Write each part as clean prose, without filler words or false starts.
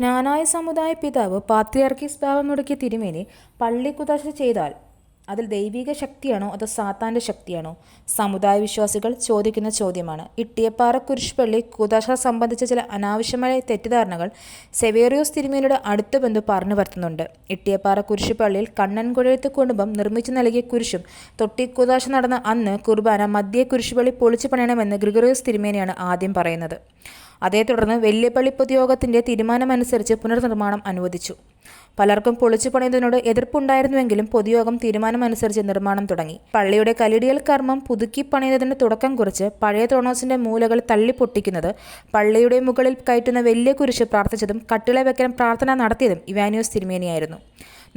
ജ്ഞാനായ സമുദായ പിതാവ് പാത്രിയാർക്കീസ് ബാവ മുടക്കിയ തിരുമേനി പള്ളി കുദാശ ചെയ്താൽ അതിൽ ദൈവിക ശക്തിയാണോ അതോ സാത്താൻ്റെ ശക്തിയാണോ? സമുദായ വിശ്വാസികൾ ചോദിക്കുന്ന ചോദ്യമാണ്. ഇട്ടിയപ്പാറ കുരിശുപള്ളി കുദാശ സംബന്ധിച്ച ചില അനാവശ്യമായ തെറ്റിദ്ധാരണകൾ സെവേറിയോസ് തിരുമേനിയുടെ അടുത്ത ബന്ധു പറഞ്ഞു വരുത്തുന്നുണ്ട്. ഇട്ടിയപ്പാറ കുരിശുപള്ളിയിൽ കണ്ണൻകുഴയത്ത് കുടുംബം നിർമ്മിച്ചു നൽകിയ കുരിശും തൊട്ടി കുദാശ നടന്ന അന്ന് കുർബാന മധ്യേ കുരിശുപള്ളി പൊളിച്ചു പണിയണമെന്ന് ഗ്രിഗറിയോസ് തിരുമേനിയാണ് ആദ്യം പറയുന്നത്. അതേ തുടർന്ന് വെല്യപ്പള്ളി പൊതുയോഗത്തിൻ്റെ തീരുമാനമനുസരിച്ച് പുനർനിർമ്മാണം അനുവദിച്ചു. പലർക്കും പൊളിച്ചു പണിയുന്നതിനോട് എതിർപ്പുണ്ടായിരുന്നുവെങ്കിലും പൊതുയോഗം തീരുമാനമനുസരിച്ച് നിർമ്മാണം തുടങ്ങി. പള്ളിയുടെ കലിടിയൽ കർമ്മം പുതുക്കി പണിയുന്നതിന് തുടക്കം കുറിച്ച് പഴയ ത്രോണോസിന്റെ മൂലകൾ തള്ളിപ്പൊട്ടിക്കുന്നത്, പള്ളിയുടെ മുകളിൽ കയറ്റുന്ന വലിയ കുരിശ് പ്രാർത്ഥിച്ചതും കട്ടിള വെക്കാൻ പ്രാർത്ഥന നടത്തിയതും ഇവാനിയോസ് തിരുമേനിയായിരുന്നു.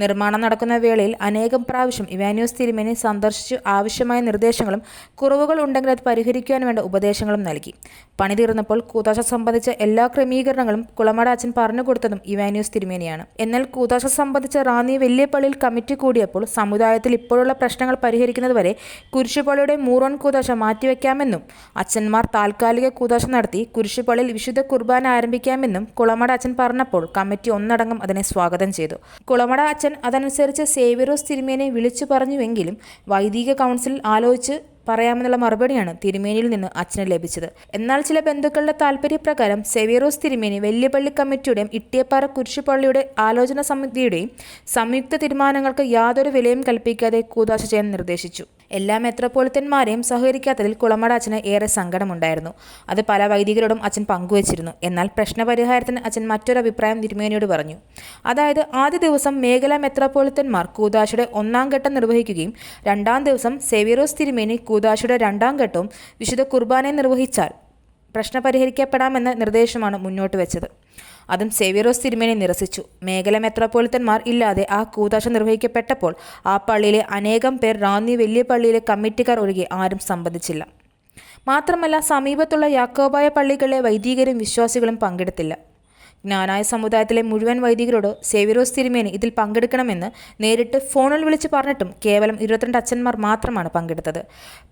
നിർമ്മാണം നടക്കുന്ന വേളയിൽ അനേകം പ്രാവശ്യം ഇവാനിയോസ് തിരുമേനി സന്ദർശിച്ചു ആവശ്യമായ നിർദ്ദേശങ്ങളും കുറവുകൾ ഉണ്ടെങ്കിൽ അത് പരിഹരിക്കുവാൻ വേണ്ട ഉപദേശങ്ങളും നൽകി. പണി തീർന്നപ്പോൾ കൂതാശ സംബന്ധിച്ച എല്ലാ ക്രമീകരണങ്ങളും കുളമട അച്ഛൻ പറഞ്ഞുകൊടുത്തതും ഇവാനിയോസ് തിരുമേനിയാണ്. എന്നാൽ കൂതാശ സംബന്ധിച്ച റാന്നി വലിയ പള്ളിയിൽ കമ്മിറ്റി കൂടിയപ്പോൾ സമുദായത്തിൽ ഇപ്പോഴുള്ള പ്രശ്നങ്ങൾ പരിഹരിക്കുന്നതുവരെ കുരിശുപള്ളിയുടെ മൂറോൻ കൂതാശ മാറ്റിവെക്കാമെന്നും അച്ഛന്മാർ താൽക്കാലിക കൂതാശ നടത്തി കുരിശുപള്ളിയിൽ വിശുദ്ധ കുർബാന ആരംഭിക്കാമെന്നും കുളമട അച്ഛൻ പറഞ്ഞപ്പോൾ കമ്മിറ്റി ഒന്നടങ്കം അതിനെ സ്വാഗതം ചെയ്തു. കുളമട അച്ഛൻ അതനുസരിച്ച് സേവ്യറോസ് തിരുമേനിയെ വിളിച്ചു പറഞ്ഞുവെങ്കിലും വൈദിക കൗൺസിൽ ആലോചിച്ച് പറയാമെന്നുള്ള മറുപടിയാണ് തിരുമേനിയിൽ നിന്ന് അച്ഛന് ലഭിച്ചത്. എന്നാൽ ചില ബന്ധുക്കളുടെ താല്പര്യപ്രകാരം സെവേറോസ് തിരുമേനി വെല്യപ്പള്ളി കമ്മിറ്റിയുടെയും ഇട്ടിയപ്പാറ കുരിശുപള്ളിയുടെ ആലോചന സമിതിയുടെയും സംയുക്ത തീരുമാനങ്ങൾക്ക് യാതൊരു വിലയും കൽപ്പിക്കാതെ കൂദാശ ചെയ്യാൻ നിർദ്ദേശിച്ചു. എല്ലാ മെത്രോപൊളിത്തന്മാരെയും സഹകരിക്കാത്തതിൽ കുളമട അച്ഛന് ഏറെ സങ്കടമുണ്ടായിരുന്നു. അത് പല വൈദികരോടും അച്ഛൻ പങ്കുവച്ചിരുന്നു. എന്നാൽ പ്രശ്നപരിഹാരത്തിന് അച്ഛൻ മറ്റൊരു അഭിപ്രായം തിരുമേനിയോട് പറഞ്ഞു. അതായത് ആദ്യ ദിവസം മേഖലാ മെത്രോപൊളിത്തന്മാർ കൂദാശയുടെ ഒന്നാം ഘട്ടം നിർവഹിക്കുകയും രണ്ടാം ദിവസം സെവേറോസ് തിരുമേനി കൂദാശയുടെ രണ്ടാം ഘട്ടവും വിശുദ്ധ കുർബാനയെ നിർവഹിച്ചാൽ പ്രശ്നം പരിഹരിക്കപ്പെടാമെന്ന നിർദ്ദേശമാണ് മുന്നോട്ട് വെച്ചത്. അതും സേവ്യറോസ് തിരുമേനി നിരസിച്ചു. മേഖല മെത്രോപൊളിത്തന്മാർ ഇല്ലാതെ ആ കൂദാശ നിർവഹിക്കപ്പെട്ടപ്പോൾ ആ പള്ളിയിലെ അനേകം പേർ റാന്നി വലിയ പള്ളിയിലെ കമ്മിറ്റിക്കാർ ഒഴികെ ആരും സംബന്ധിച്ചില്ല. മാത്രമല്ല സമീപത്തുള്ള യാക്കോബായ പള്ളികളിലെ വൈദികരും വിശ്വാസികളും പങ്കെടുത്തില്ല. ജ്ഞാനായ സമുദായത്തിലെ മുഴുവൻ വൈദികരോട് സേവ്യറോസ് തിരുമേനി ഇതിൽ പങ്കെടുക്കണമെന്ന് നേരിട്ട് ഫോണിൽ വിളിച്ച് പറഞ്ഞിട്ടും കേവലം 22 അച്ഛന്മാർ മാത്രമാണ് പങ്കെടുത്തത്.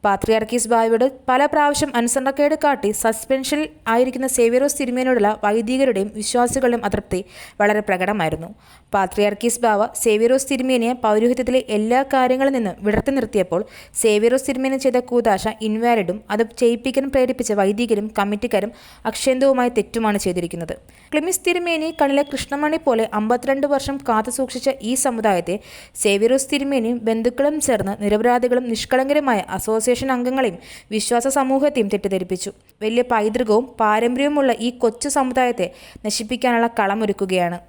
പാത്രിയാർക്കീസ് ബാവയോട് പല പ്രാവശ്യം അനുസരണക്കേട് കാട്ടി സസ്പെൻഷനിൽ ആയിരിക്കുന്ന സേവ്യറോസ് തിരുമേനിയോടുള്ള വൈദികരുടെയും വിശ്വാസികളുടെയും അതൃപ്തി വളരെ പ്രകടമായിരുന്നു. പാത്രിയാർക്കീസ് ബാവ സേവ്യറോസ് തിരുമേനിയെ പൗരോഹിത്യത്തിലെ എല്ലാ കാര്യങ്ങളിൽ നിന്നും വിടർത്തി നിർത്തിയപ്പോൾ സേവ്യറോസ് തിരുമേനി ചെയ്ത കൂദാശ ഇൻവാലിഡും അത് ചെയ്യിപ്പിക്കാൻ പ്രേരിപ്പിച്ച വൈദികരും കമ്മിറ്റിക്കാരും അക്ഷന്തവുമായ തെറ്റുമാണ് ചെയ്തിരിക്കുന്നത്. ക്ലിമിസ് തിരുമേനി കണ്ണിലെ കൃഷ്ണമണി പോലെ 52 വർഷം കാത്തു സൂക്ഷിച്ച ഈ സമുദായത്തെ സേവ്യറോസ് തിരുമേനിയും ബന്ധുക്കളും ചേർന്ന് നിരപരാധികളും നിഷ്കളങ്കരുമായ അസോസിയേഷൻ അംഗങ്ങളെയും വിശ്വാസ സമൂഹത്തെയും തെറ്റിദ്ധരിപ്പിച്ചു. വലിയ പൈതൃകവും പാരമ്പര്യവുമുള്ള ഈ കൊച്ചു സമുദായത്തെ നശിപ്പിക്കാനുള്ള കളമൊരുക്കുകയാണ്.